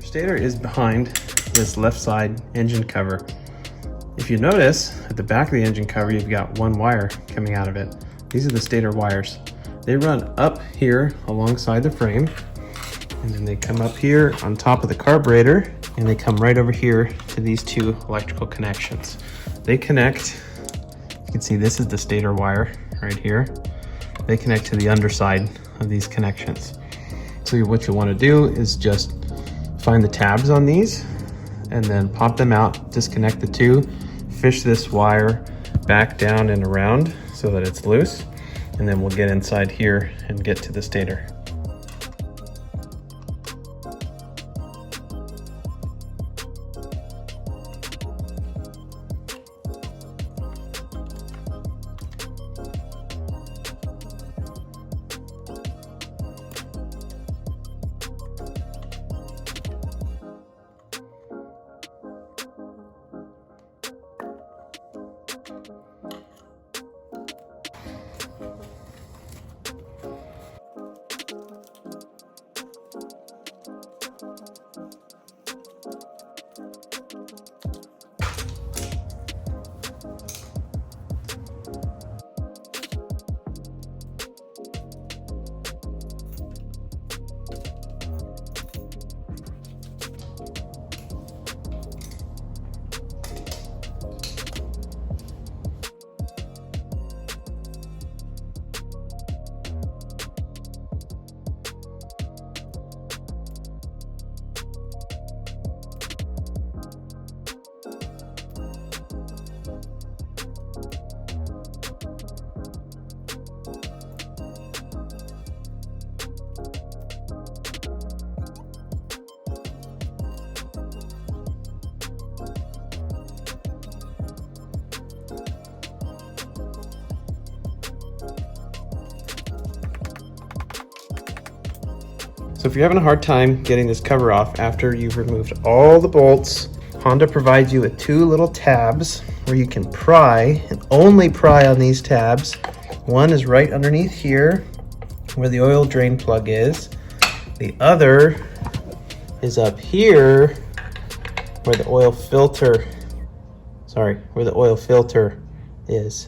Your stator is behind this left side engine cover. If you notice, at the back of the engine cover, you've got one wire coming out of it. These are the stator wires. They run up here alongside the frame, and then they come up here on top of the carburetor, and they come right over here to these two electrical connections. They connect, you can see this is the stator wire right here. They connect to the underside of these connections. So what you'll want to do is just find the tabs on these and then pop them out, disconnect the two, fish this wire back down and around so that it's loose, and then we'll get inside here and get to the stator. So if you're having a hard time getting this cover off after you've removed all the bolts, Honda provides you with two little tabs where you can pry, and only pry on these tabs. One is right underneath here where the oil drain plug is. The other is up here where the oil filter, where the oil filter is.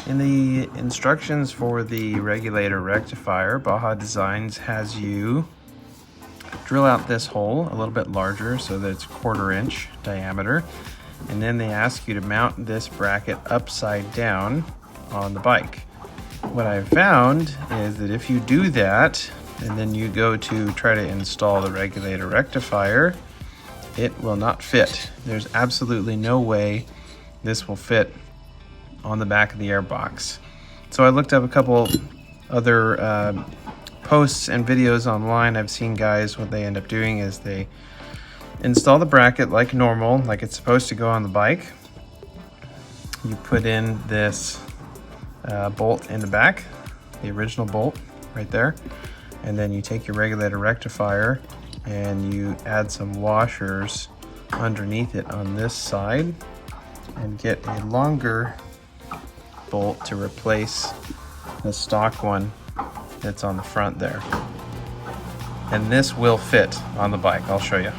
In the instructions for the regulator rectifier, Baja Designs has you drill out this hole a little bit larger so that it's 1/4 inch diameter, and then they ask you to mount this bracket upside down on the bike. What I've found is that if you do that and then you go to try to install the regulator rectifier, it will not fit. There's absolutely no way this will fit on the back of the airbox. So I looked up a couple other posts and videos online. I've seen guys, what they end up doing is they install the bracket like normal, like it's supposed to go on the bike. You put in this bolt in the back, the original bolt right there, and then you take your regulator rectifier and you add some washers underneath it on this side and get a longer bolt to replace the stock one that's on the front there. And this will fit on the bike. I'll show you.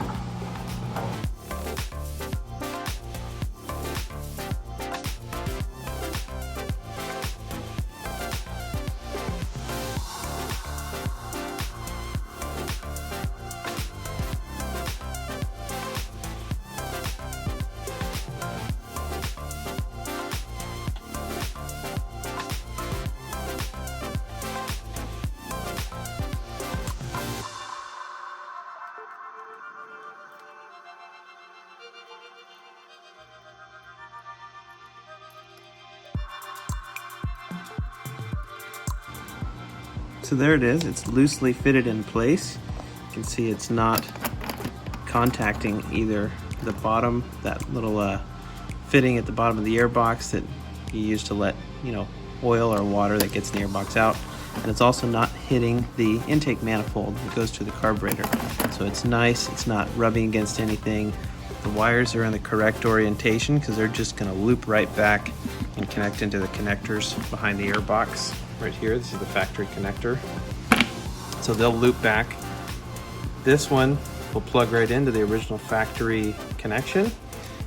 So there it is, it's loosely fitted in place. You can see it's not contacting either the bottom, that little fitting at the bottom of the airbox that you use to let, oil or water that gets in the airbox out. And it's also not hitting the intake manifold that goes to the carburetor. So it's nice, it's not rubbing against anything. The wires are in the correct orientation because they're just gonna loop right back and connect into the connectors behind the airbox. Right here, this is the factory connector. So they'll loop back. This one will plug right into the original factory connection,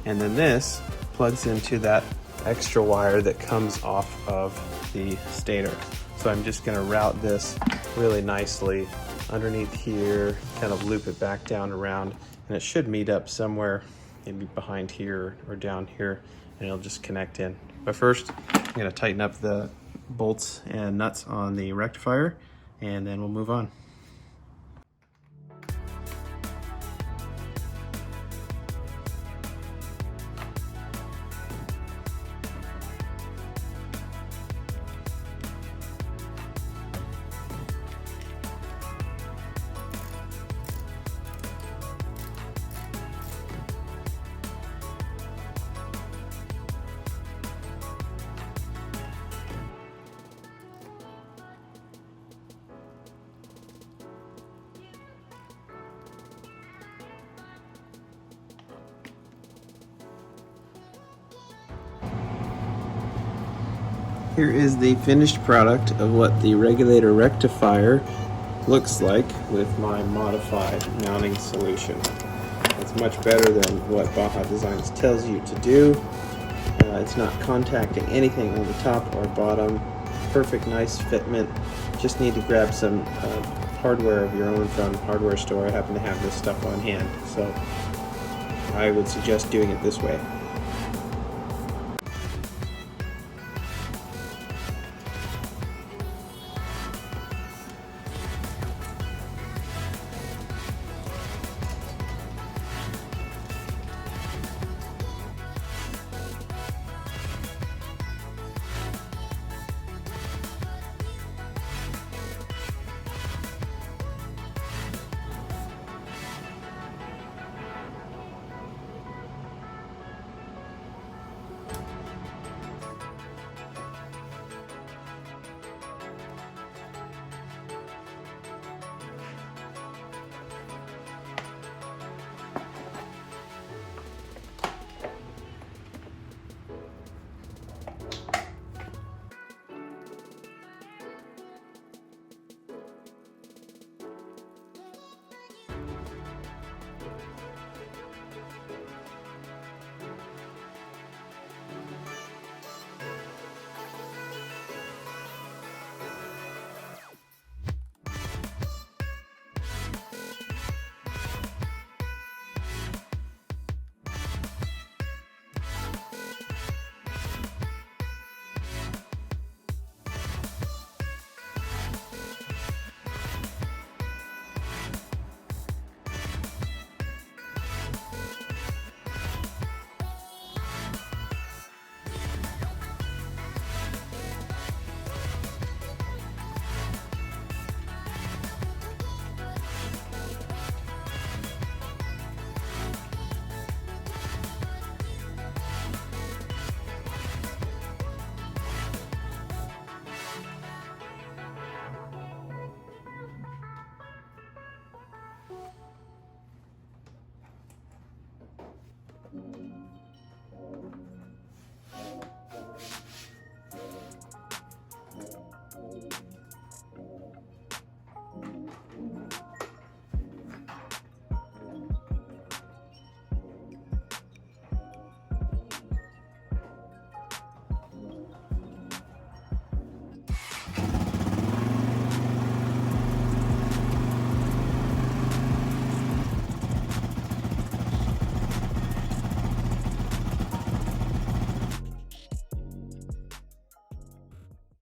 and then this plugs into that extra wire that comes off of the stator. So I'm just gonna route this really nicely underneath here, kind of loop it back down around, and it should meet up somewhere, maybe behind here or down here, and it'll just connect in. But first, I'm gonna tighten up the bolts and nuts on the rectifier, and then we'll move on. Here is the finished product of what the regulator rectifier looks like with my modified mounting solution. It's much better than what Baja Designs tells you to do. It's not contacting anything on the top or bottom. Perfect, nice fitment. Just need to grab some hardware of your own from hardware store. I happen to have this stuff on hand, so I would suggest doing it this way.